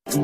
Well,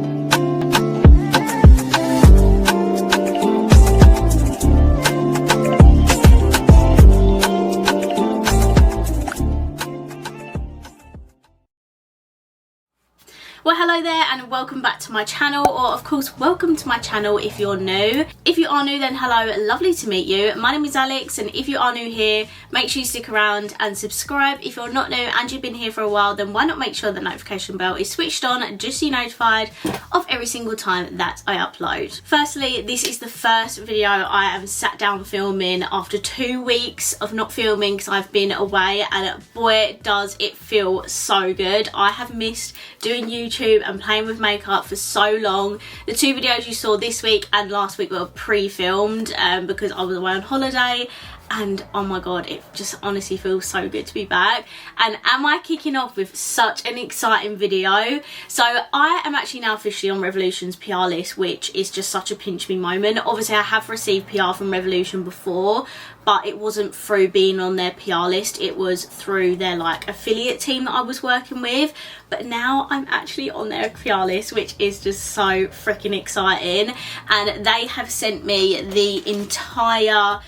hello there and welcome back to my channel, or of course welcome to my channel if you're new. If you are new, then hello, lovely to meet you. My name is Alex, and if you are new here, make sure you stick around and subscribe. If you're not new and you've been here for a while, then why not make sure the notification bell is switched on just so you're notified of every single time that I upload. Firstly, this is the first video I am sat down filming after 2 weeks of not filming because I've been away, and boy does it feel so good. I have missed doing YouTube and playing with makeup for so long. The 2 videos you saw this week and last week were pre-filmed because I was away on holiday, and oh my god, it just honestly feels so good to be back. And am I kicking off with such an exciting video? So I am actually now officially on Revolution's PR list, which is just such a pinch me moment. Obviously I have received PR from Revolution before, but it wasn't through being on their PR list, it was through their like affiliate team that I was working with. But now I'm actually on their PR list, which is just so freaking exciting. And they have sent me the entire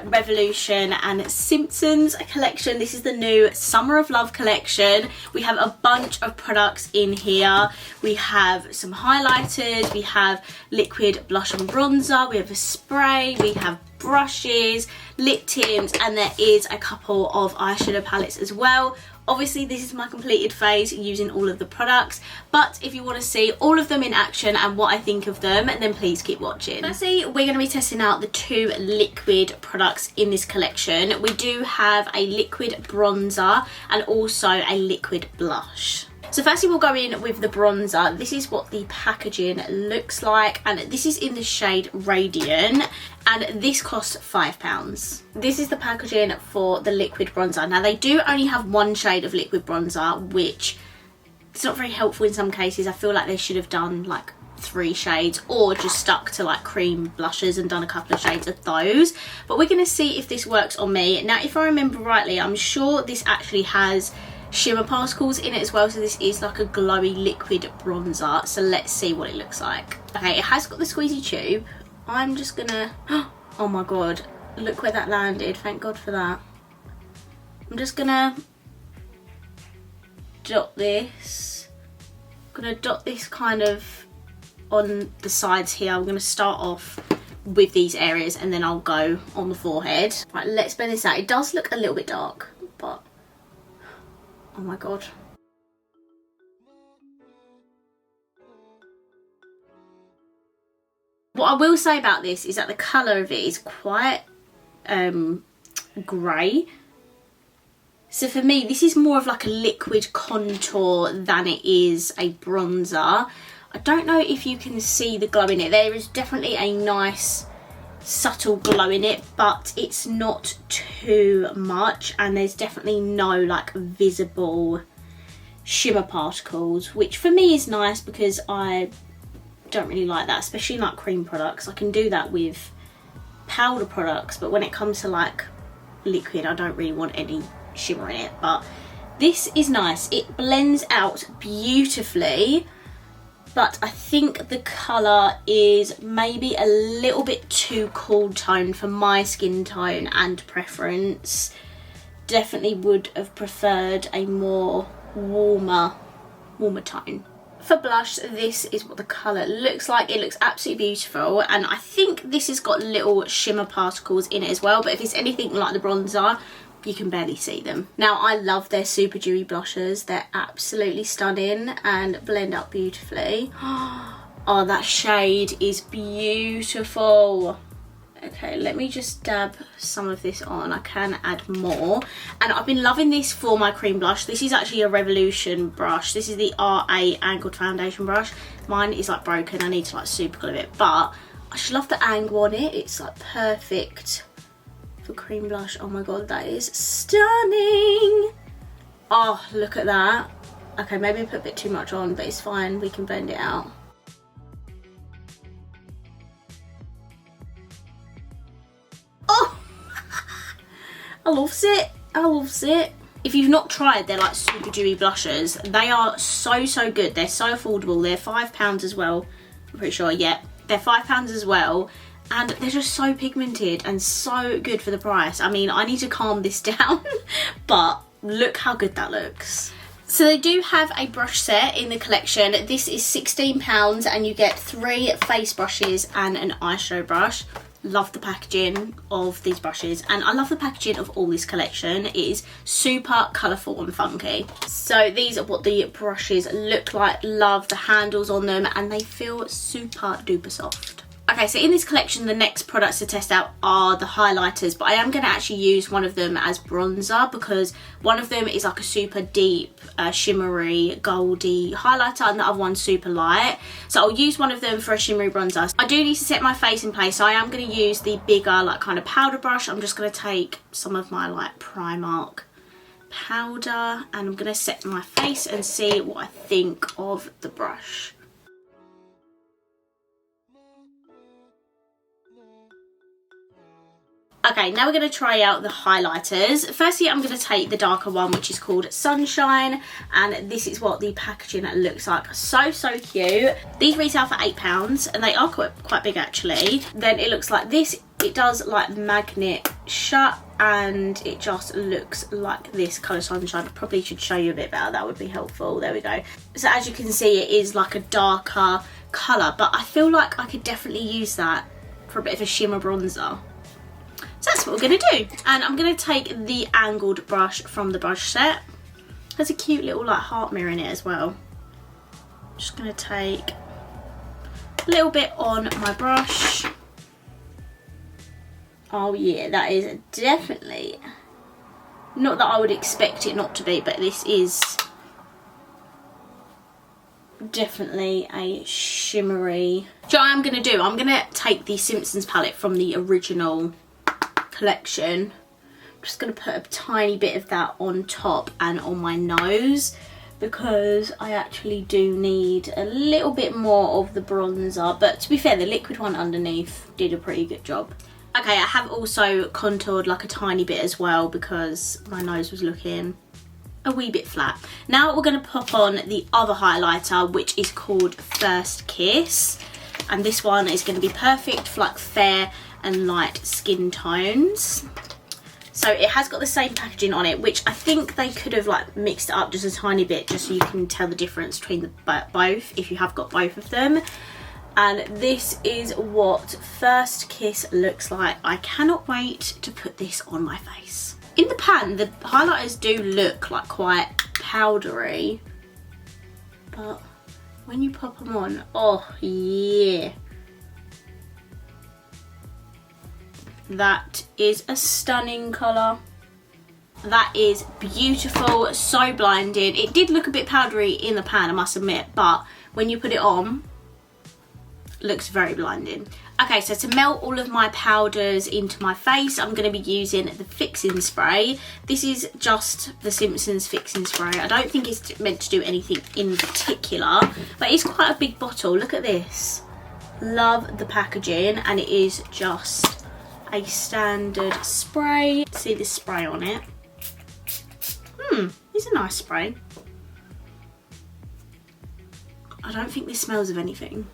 Revolution and Simpsons collection. This is the new Summer of Love collection. We have a bunch of products in here. We have some highlighters, we have liquid blush and bronzer, we have a spray, we have brushes, lip tints, and there is a couple of eyeshadow palettes as well. Obviously this is my completed phase using all of the products, but if you want to see all of them in action and what I think of them, then please keep watching. Firstly, we're going to be testing out the 2 liquid products in this collection. We do have a liquid bronzer and also a liquid blush. So firstly we'll go in with the bronzer. This is what the packaging looks like, and this is in the shade Radiant, and this costs £5. This is the packaging for the liquid bronzer. Now they do only have 1 shade of liquid bronzer, which it's not very helpful in some cases. I feel like they should have done like 3 shades, or just stuck to like cream blushes and done a couple of shades of those. But we're going to see if this works on me. Now if I remember rightly, I'm sure this actually has shimmer particles in it as well, so this is like a glowy liquid bronzer. So let's see what it looks like. Okay, it has got the squeezy tube. I'm just gonna, oh my god, look where that landed, thank god for that. I'm just gonna dot this. I'm gonna dot this kind of on the sides here. I'm gonna start off with these areas and then I'll go on the forehead. Right, let's blend this out. It does look a little bit dark, but oh my god. What I will say about this is that the colour of it is quite grey. So for me, this is more of like a liquid contour than it is a bronzer. I don't know if you can see the glow in it. There is definitely a nice subtle glow in it, but it's not too much, and there's definitely no like visible shimmer particles, which for me is nice because I don't really like that, especially like cream products. I can do that with powder products, but when it comes to like liquid, I don't really want any shimmer in it. But this is nice, it blends out beautifully, but I think the colour is maybe a little bit too cool tone for my skin tone and preference. Definitely would have preferred a more warmer tone. For blush, this is what the colour looks like. It looks absolutely beautiful, and I think this has got little shimmer particles in it as well, but if it's anything like the bronzer, you can barely see them. Now I love their super dewy blushes. They're absolutely stunning and blend up beautifully. Oh, that shade is beautiful. Okay, let me just dab some of this on. I can add more. And I've been loving this for my cream blush. This is actually a Revolution brush. This is the R8 angled foundation brush. Mine is like broken. I need to like super glue it, but I just love the angle on it. It's like perfect for cream blush. Oh my god, that is stunning. Oh, look at that. Okay, maybe I put a bit too much on, but it's fine. We can blend it out. Oh, I loves it. I loves it. If you've not tried their like super dewy blushers, they are so good. They're so affordable. They're £5 as well. I'm pretty sure, yeah. They're £5 as well. And they're just so pigmented and so good for the price. I mean, I need to calm this down, but look how good that looks. So they do have a brush set in the collection. This is £16 and you get 3 face brushes and an eyeshadow brush. Love the packaging of these brushes, and I love the packaging of all this collection. It is super colourful and funky. So these are what the brushes look like. Love the handles on them, and they feel super duper soft. Okay, so in this collection, the next products to test out are the highlighters, but I am going to actually use one of them as bronzer because one of them is like a super deep, shimmery, goldy highlighter, and the other one's super light. So I'll use one of them for a shimmery bronzer. I do need to set my face in place, so I am going to use the bigger, like kind of powder brush. I'm just going to take some of my like Primark powder, and I'm going to set my face and see what I think of the brush. Okay, now we're going to try out the highlighters. Firstly, I'm going to take the darker one, which is called Sunshine, and this is what the packaging looks like. So cute. These retail for £8, and they are quite big actually. Then it looks like this. It does like magnet shut, and it just looks like this colour Sunshine. I probably should show you a bit better, that would be helpful. There we go. So as you can see, it is like a darker colour, but I feel like I could definitely use that for a bit of a shimmer bronzer. So that's what we're going to do. And I'm going to take the angled brush from the brush set. There's a cute little like heart mirror in it as well. I'm just going to take a little bit on my brush. Oh yeah, that is definitely, not that I would expect it not to be, but this is definitely a shimmery. So what I'm going to do, I'm going to take the Simpsons palette from the original collection. I'm just going to put a tiny bit of that on top and on my nose because I actually do need a little bit more of the bronzer, but to be fair, the liquid one underneath did a pretty good job. Okay, I have also contoured like a tiny bit as well because my nose was looking a wee bit flat. Now we're going to pop on the other highlighter, which is called First Kiss, and this one is going to be perfect for like fair and light skin tones. So it has got the same packaging on it, which I think they could have like mixed it up just a tiny bit just so you can tell the difference between the both if you have got both of them. And this is what First Kiss looks like. I cannot wait to put this on my face. In the pan, the highlighters do look like quite powdery, but when you pop them on, oh yeah. That is a stunning colour. That is beautiful, so blinding. It did look a bit powdery in the pan, I must admit, but when you put it on, it looks very blinding. Okay, so to melt all of my powders into my face, I'm going to be using the fixing spray. This is just the Simpsons fixing spray. I don't think it's meant to do anything in particular, but it's quite a big bottle. Look at this. Love the packaging, and it is just a standard spray. See this spray on it. It's a nice spray. I don't think this smells of anything.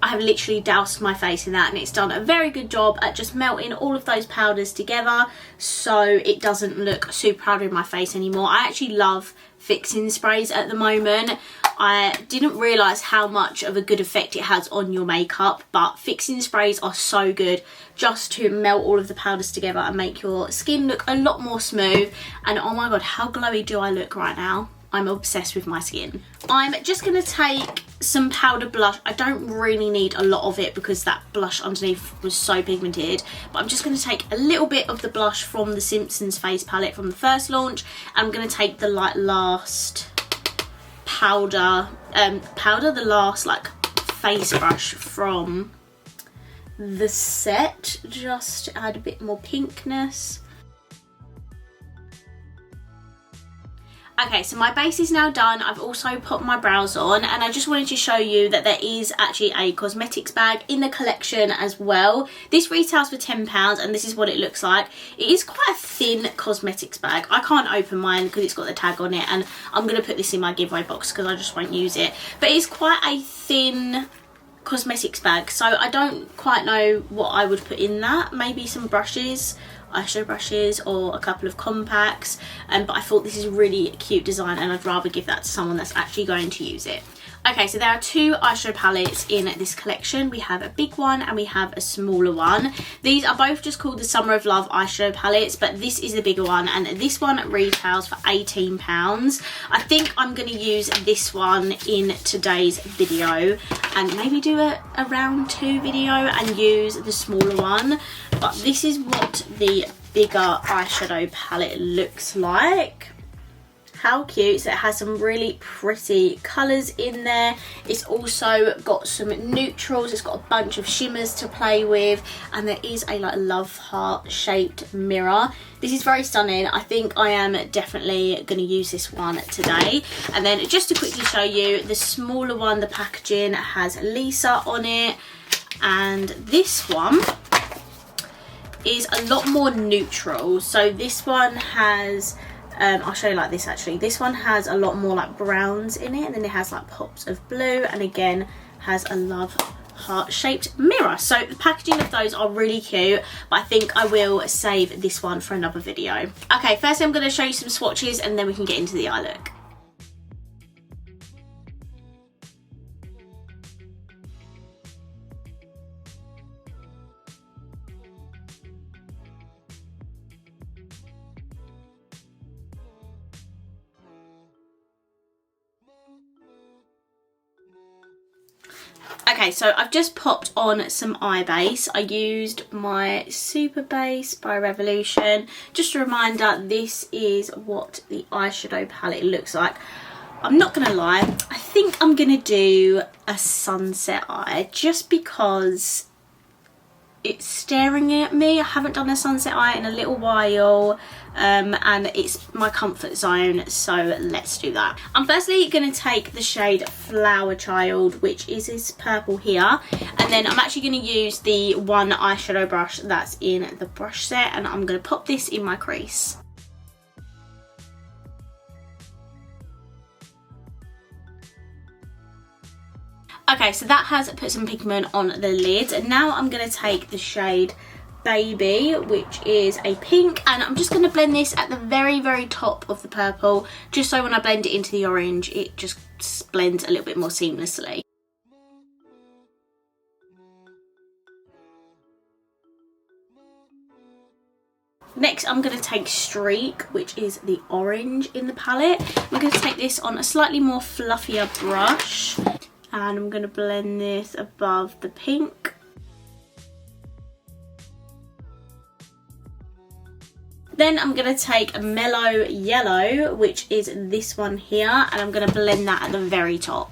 I have literally doused my face in that, and it's done a very good job at just melting all of those powders together so it doesn't look super powdery in my face anymore. I actually love fixing sprays at the moment. I didn't realise how much of a good effect it has on your makeup, but fixing sprays are so good just to melt all of the powders together and make your skin look a lot more smooth. And oh my god, how glowy do I look right now? I'm obsessed with my skin. I'm just going to take some powder blush. I don't really need a lot of it because that blush underneath was so pigmented, but I'm just going to take a little bit of the blush from the Simpsons face palette from the first launch. I'm going to take the like last the last like face brush from the set, just to add a bit more pinkness. Okay, so my base is now done. I've also put my brows on, and I just wanted to show you that there is actually a cosmetics bag in the collection as well. This retails for £10 and this is what it looks like. It is quite a thin cosmetics bag. I can't open mine because it's got the tag on it, and I'm going to put this in my giveaway box because I just won't use it. But it's quite a thin cosmetics bag, so I don't quite know what I would put in that. Maybe some brushes, eyeshadow brushes, or a couple of compacts, but I thought this is really a cute design and I'd rather give that to someone that's actually going to use it. Okay, so there are two eyeshadow palettes in this collection. We have a big one and we have a smaller one. These are both just called the Summer of Love eyeshadow palettes, but this is the bigger one, and this one retails for £18. I think I'm going to use this one in today's video and maybe do a round 2 video and use the smaller one. But this is what the bigger eyeshadow palette looks like. How cute. So it has some really pretty colours in there. It's also got some neutrals. It's got a bunch of shimmers to play with, and there is a like love heart shaped mirror. This is very stunning. I think I am definitely going to use this one today. And then just to quickly show you the smaller one, the packaging has Lisa on it, and this one is a lot more neutral. So this one has I'll show you like this actually. This one has a lot more like browns in it, and then it has like pops of blue, and again has a love heart shaped mirror. So the packaging of those are really cute, but I think I will save this one for another video. Okay, first I'm going to show you some swatches and then we can get into the eye look. Okay, so I've just popped on some eye base. I used my Super Base by Revolution. Just a reminder, this is what the eyeshadow palette looks like. I'm not gonna lie, I think I'm gonna do a sunset eye just because it's staring at me. I haven't done a sunset eye in a little while, and it's my comfort zone, so let's do that. I'm firstly going to take the shade Flower Child, which is this purple here, and then I'm actually going to use the one eyeshadow brush that's in the brush set, and I'm going to pop this in my crease. Okay, so that has put some pigment on the lid, and now I'm going to take the shade Baby, which is a pink, and I'm just going to blend this at the very, very top of the purple, just so when I blend it into the orange, it just blends a little bit more seamlessly. Next, I'm going to take Streak, which is the orange in the palette. I'm going to take this on a slightly more fluffier brush, and I'm going to blend this above the pink. Then I'm going to take a Mellow Yellow, which is this one here, and I'm going to blend that at the very top.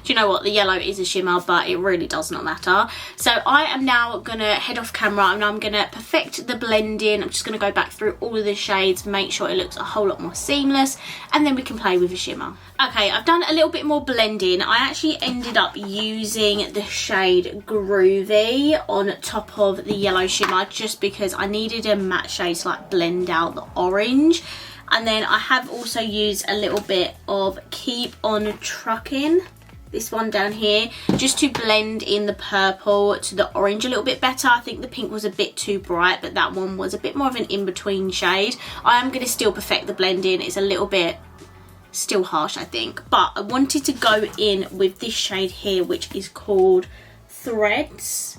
Do you know what, the yellow is a shimmer, but it really does not matter. So I am now going to head off camera and I'm going to perfect the blending. I'm just going to go back through all of the shades, make sure it looks a whole lot more seamless, and then we can play with the shimmer. Okay, I've done a little bit more blending. I actually ended up using the shade Groovy on top of the yellow shimmer just because I needed a matte shade to like blend out the orange. And then I have also used a little bit of Keep On Trucking, this one down here, just to blend in the purple to the orange a little bit better. I think the pink was a bit too bright, but that one was a bit more of an in-between shade. I am going to still perfect the blending. It's a little bit still harsh, I think, but I wanted to go in with this shade here, which is called Threads,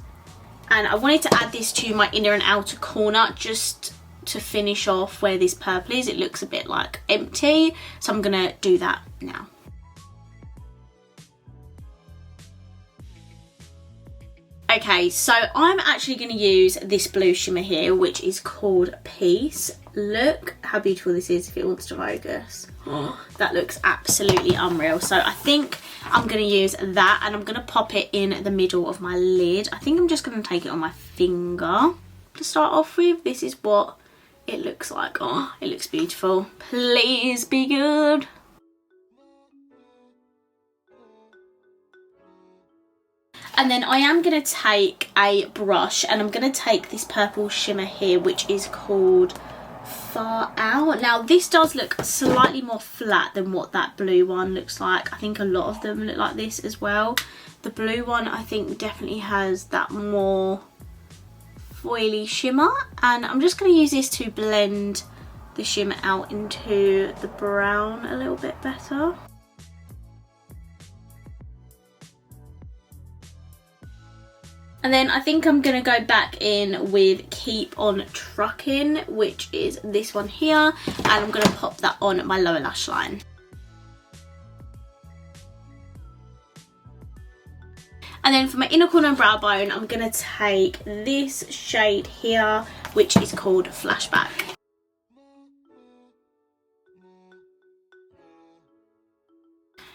and I wanted to add this to my inner and outer corner just to finish off where this purple is. It looks a bit like empty, so I'm going to do that now. Okay, so I'm actually going to use this blue shimmer here, which is called Peace. Look how beautiful this is if it wants to focus. That looks absolutely unreal. So I think I'm going to use that, and I'm going to pop it in the middle of my lid. I think I'm just going to take it on my finger. to start off with. This is what it looks like. Oh, it looks beautiful. Please be good. And then I am going to take a brush and I'm going to take this purple shimmer here, which is called Far Out. Now this does look slightly more flat than what that blue one looks like. I think a lot of them look like this as well. The blue one I think definitely has that more foily shimmer, and I'm just going to use this to blend the shimmer out into the brown a little bit better. And then I think I'm going to go back in with Keep On Trucking, which is this one here, and I'm going to pop that on my lower lash line. And then for my inner corner and brow bone, I'm going to take this shade here, which is called Flashback.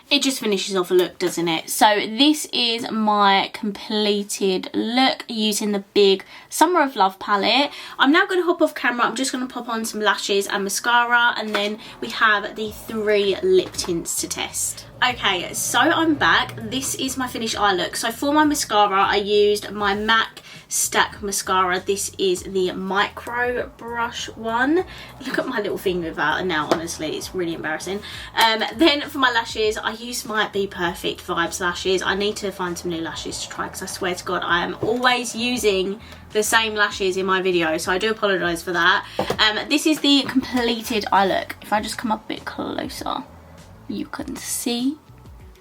It just finishes off a look, doesn't it? So this is my completed look using the big Summer of Love palette. I'm now going to hop off camera. I'm just going to pop on some lashes and mascara, and then we have the 3 lip tints to test. Okay, so I'm back. This is my finished eye look. So for my mascara, I used my MAC Stack mascara. This is the micro brush one. Look at my little finger without, and now honestly it's really embarrassing. Then for my lashes, I used my Be Perfect Vibes lashes. I need to find some new lashes to try, because I swear to God I am always using the same lashes in my videos, so I do apologise for that. This is the completed eye look. If I just come up a bit closer, you can see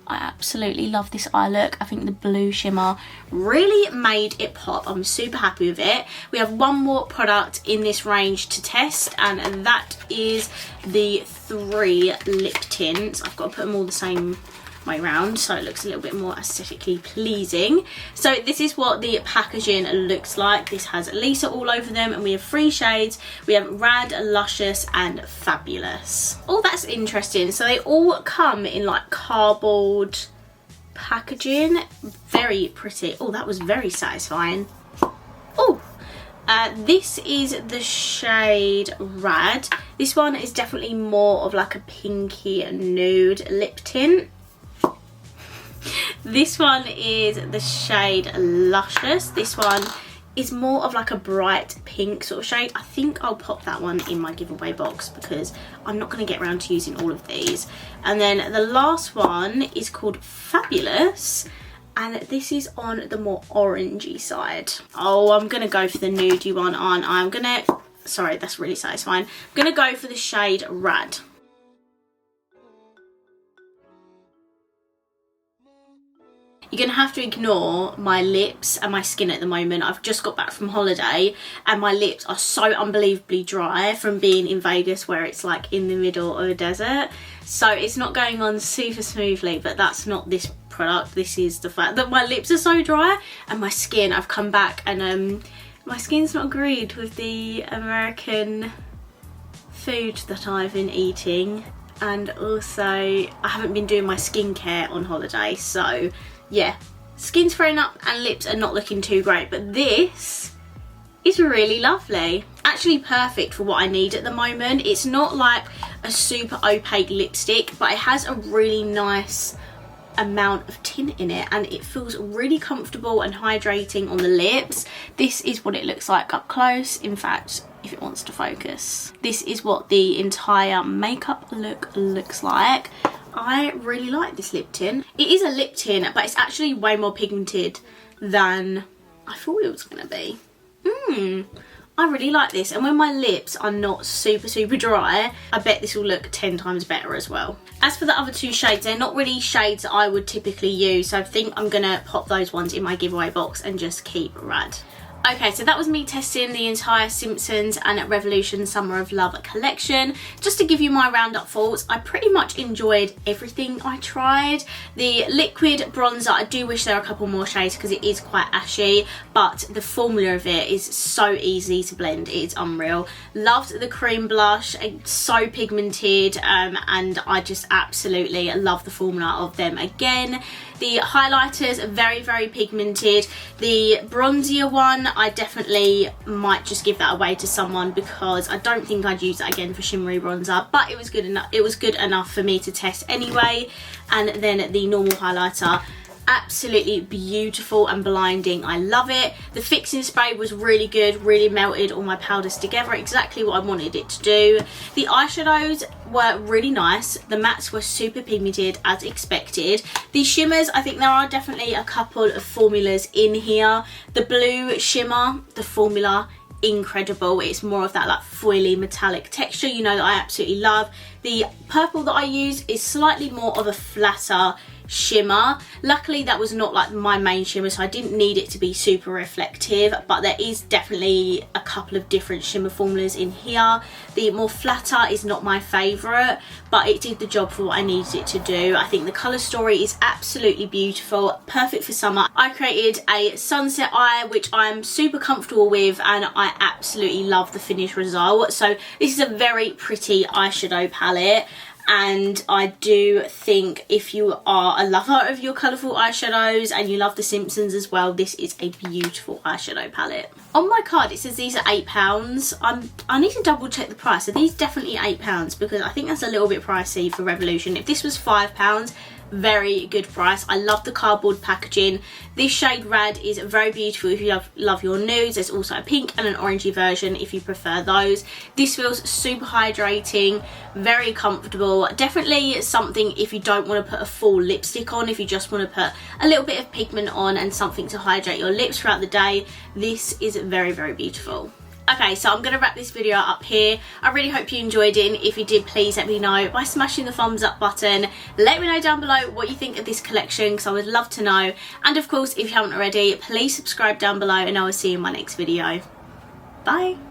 I absolutely love this eye look. I think the blue shimmer really made it pop. I'm super happy with it. We have one more product in this range to test, and that is the 3 lip tints. I've got to put them all the same way around so it looks a little bit more aesthetically pleasing. So this is what the packaging looks like. This has Lisa all over them, and we have 3 shades. We have Rad, Luscious and Fabulous. Oh, that's interesting. So they all come in like cardboard packaging. Very pretty. Oh, that was very satisfying. Oh, this is the shade Rad. This one is definitely more of like a pinky nude lip tint. This one is the shade Luscious. This one is more of like a bright pink sort of shade. I think I'll pop that one in my giveaway box because I'm not going to get around to using all of these. And then the last one is called Fabulous, and this is on the more orangey side. Oh, I'm going to go for the nudie one, aren't I? I'm going to... Sorry, that's really satisfying. I'm going to go for the shade Rad. You're going to have to ignore my lips and my skin at the moment. I've just got back from holiday and my lips are so unbelievably dry from being in Vegas, where it's like in the middle of a desert. So it's not going on super smoothly, but that's not this product. This is the fact that my lips are so dry, and my skin, I've come back and my skin's not agreed with the American food that I've been eating. And also I haven't been doing my skincare on holiday, so yeah, skin's throwing up and lips are not looking too great, but this is really lovely. Actually perfect for what I need at the moment. It's not like a super opaque lipstick, but it has a really nice amount of tint in it, and it feels really comfortable and hydrating on the lips. This is what it looks like up close. In fact, if it wants to focus, this is what the entire makeup look looks like. I really like this lip tint. It is a lip tint, but it's actually way more pigmented than I thought it was gonna be. I really like this, and when my lips are not super dry, I bet this will look 10 times better as well. As for the other 2 shades, they're not really shades that I would typically use, so I think I'm gonna pop those ones in my giveaway box and just keep Rad. Okay, so that was me testing the entire Simpsons and Revolution Summer of Love collection. Just to give you my roundup thoughts, I pretty much enjoyed everything I tried. The liquid bronzer, I do wish there were a couple more shades because it is quite ashy, but the formula of it is so easy to blend. It's unreal. Loved the cream blush, it's so pigmented, and I just absolutely love the formula of them again. The highlighters are very pigmented. The bronzier one, I definitely might just give that away to someone because I don't think I'd use that again for shimmery bronzer, but it was good enough. It was good enough for me to test anyway. And then the normal highlighter, absolutely beautiful and blinding. I love it. The fixing spray was really good, really melted all my powders together, exactly what I wanted it to do. The eyeshadows were really nice. The mattes were super pigmented as expected. The shimmers, I think there are definitely a couple of formulas in here. The blue shimmer, the formula, incredible. It's more of that like foily metallic texture, you know, that I absolutely love. The purple that I use is slightly more of a flatter shimmer. Luckily that was not like my main shimmer, so I didn't need it to be super reflective, but there is definitely a couple of different shimmer formulas in here. The more flatter is not my favourite, but it did the job for what I needed it to do. I think the colour story is absolutely beautiful, perfect for summer. I created a sunset eye, which I'm super comfortable with, and I absolutely love the finished result. So this is a very pretty eyeshadow palette, and I do think if you are a lover of your colourful eyeshadows and you love the Simpsons as well, this is a beautiful eyeshadow palette. On my card it says these are £8. I need to double check the price. So these definitely £8 because I think that's a little bit pricey for Revolution. If this was £5, very good price. I love the cardboard packaging. This shade Rad is very beautiful if you love your nudes. There's also a pink and an orangey version if you prefer those. This feels super hydrating, very comfortable. Definitely something if you don't want to put a full lipstick on, if you just want to put a little bit of pigment on and something to hydrate your lips throughout the day. This is very, very beautiful. Okay, so I'm going to wrap this video up here. I really hope you enjoyed it, and if you did, please let me know by smashing the thumbs up button. Let me know down below what you think of this collection because I would love to know. And of course, if you haven't already, please subscribe down below and I will see you in my next video. Bye!